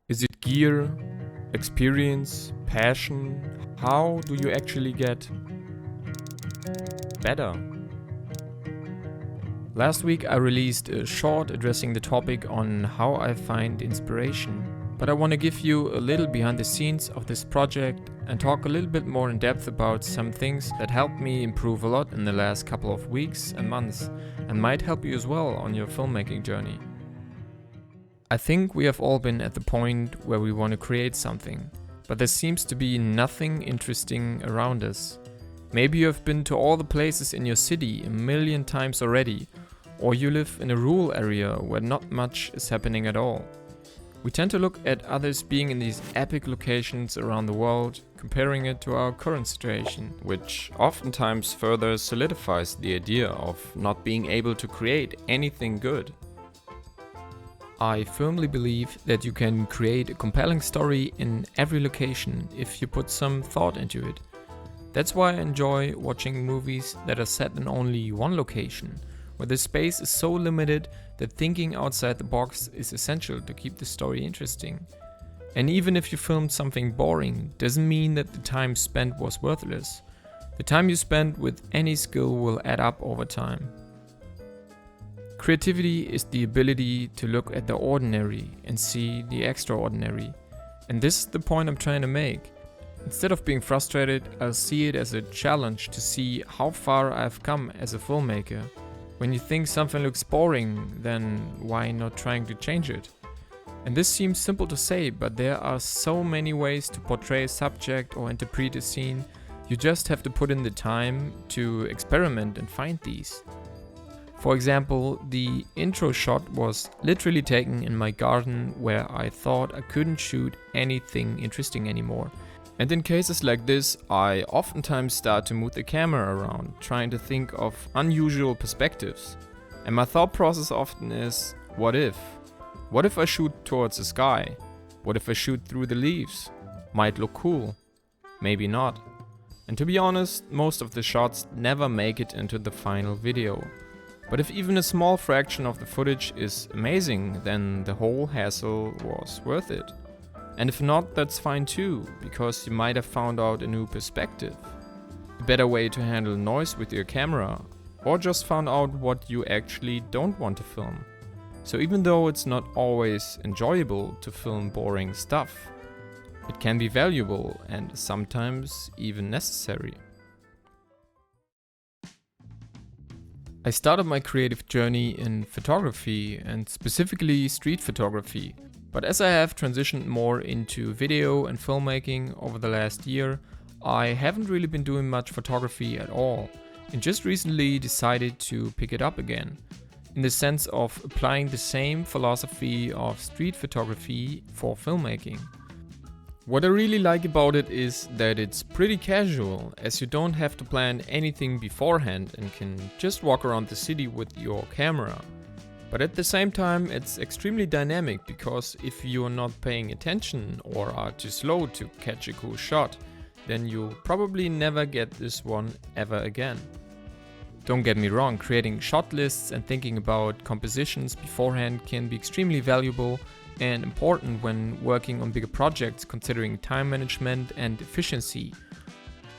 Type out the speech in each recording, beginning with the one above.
Is it gear, experience, passion? How do you actually get better? Last week I released a short addressing the topic on how I find inspiration. But I want to give you a little behind the scenes of this project and talk a little bit more in depth about some things that helped me improve a lot in the last couple of weeks and months and might help you as well on your filmmaking journey. I think we have all been at the point where we want to create something, but there seems to be nothing interesting around us. Maybe you have been to all the places in your city a million times already, or you live in a rural area where not much is happening at all. We tend to look at others being in these epic locations around the world, comparing it to our current situation, which oftentimes further solidifies the idea of not being able to create anything good. I firmly believe that you can create a compelling story in every location if you put some thought into it. That's why I enjoy watching movies that are set in only one location, where the space is so limited that thinking outside the box is essential to keep the story interesting. And even if you filmed something boring, doesn't mean that the time spent was worthless. The time you spent with any skill will add up over time. Creativity is the ability to look at the ordinary and see the extraordinary. And this is the point I'm trying to make. Instead of being frustrated, I'll see it as a challenge to see how far I've come as a filmmaker. When you think something looks boring, then why not trying to change it? And this seems simple to say, but there are so many ways to portray a subject or interpret a scene. You just have to put in the time to experiment and find these. For example, the intro shot was literally taken in my garden where I thought I couldn't shoot anything interesting anymore. And in cases like this, I oftentimes start to move the camera around, trying to think of unusual perspectives. And my thought process often is, what if? What if I shoot towards the sky? What if I shoot through the leaves? Might look cool. Maybe not. And to be honest, most of the shots never make it into the final video. But if even a small fraction of the footage is amazing, then the whole hassle was worth it. And if not, that's fine too, because you might have found out a new perspective, a better way to handle noise with your camera, or just found out what you actually don't want to film. So even though it's not always enjoyable to film boring stuff, it can be valuable and sometimes even necessary. I started my creative journey in photography and specifically street photography. But as I have transitioned more into video and filmmaking over the last year, I haven't really been doing much photography at all and just recently decided to pick it up again, in the sense of applying the same philosophy of street photography for filmmaking. What I really like about it is that it's pretty casual, as you don't have to plan anything beforehand and can just walk around the city with your camera. But at the same time, it's extremely dynamic, because if you're not paying attention or are too slow to catch a cool shot, then you'll probably never get this one ever again. Don't get me wrong, creating shot lists and thinking about compositions beforehand can be extremely valuable and important when working on bigger projects, considering time management and efficiency.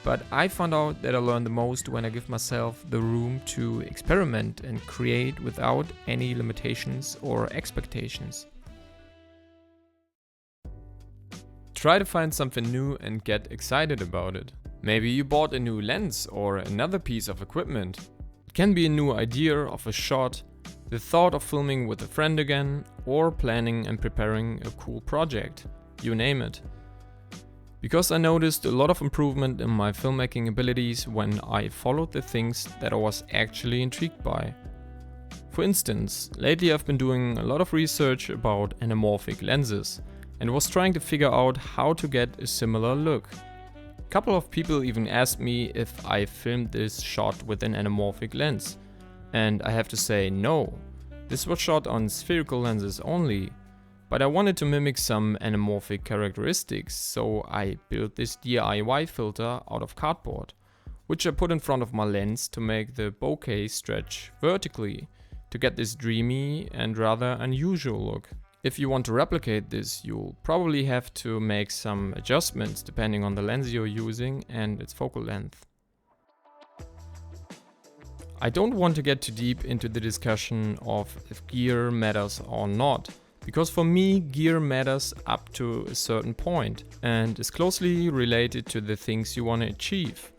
But I found out that I learn the most when I give myself the room to experiment and create without any limitations or expectations. Try to find something new and get excited about it. Maybe you bought a new lens or another piece of equipment. It can be a new idea of a shot, the thought of filming with a friend again, or planning and preparing a cool project. You name it. Because I noticed a lot of improvement in my filmmaking abilities when I followed the things that I was actually intrigued by. For instance, lately I've been doing a lot of research about anamorphic lenses and was trying to figure out how to get a similar look. A couple of people even asked me if I filmed this shot with an anamorphic lens, and I have to say no. This was shot on spherical lenses only, but I wanted to mimic some anamorphic characteristics, so I built this DIY filter out of cardboard, which I put in front of my lens to make the bokeh stretch vertically to get this dreamy and rather unusual look. If you want to replicate this, you'll probably have to make some adjustments depending on the lens you're using and its focal length. I don't want to get too deep into the discussion of if gear matters or not, because for me gear matters up to a certain point and is closely related to the things you want to achieve.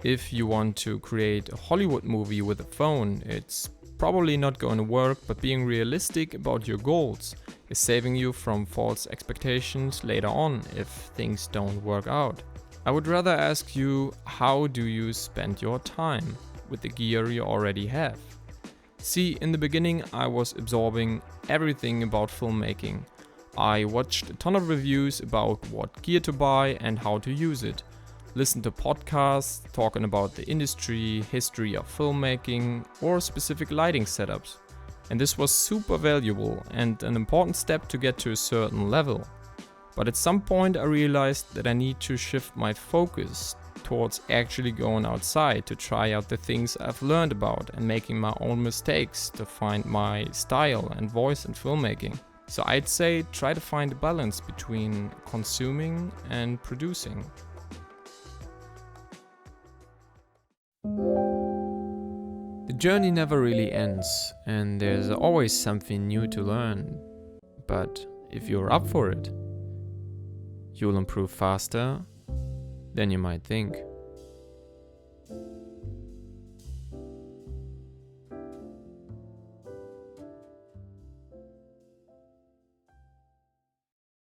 If you want to create a Hollywood movie with a phone, it's probably not going to work, but being realistic about your goals is saving you from false expectations later on if things don't work out. I would rather ask you, how do you spend your time with the gear you already have? See, in the beginning I was absorbing everything about filmmaking. I watched a ton of reviews about what gear to buy and how to use it. Listened to podcasts talking about the industry, history of filmmaking, or specific lighting setups. And this was super valuable and an important step to get to a certain level. But at some point I realized that I need to shift my focus towards actually going outside to try out the things I've learned about and making my own mistakes to find my style and voice in filmmaking. So I'd say try to find a balance between consuming and producing. The journey never really ends, and there's always something new to learn. But if you're up for it, you'll improve faster than you might think.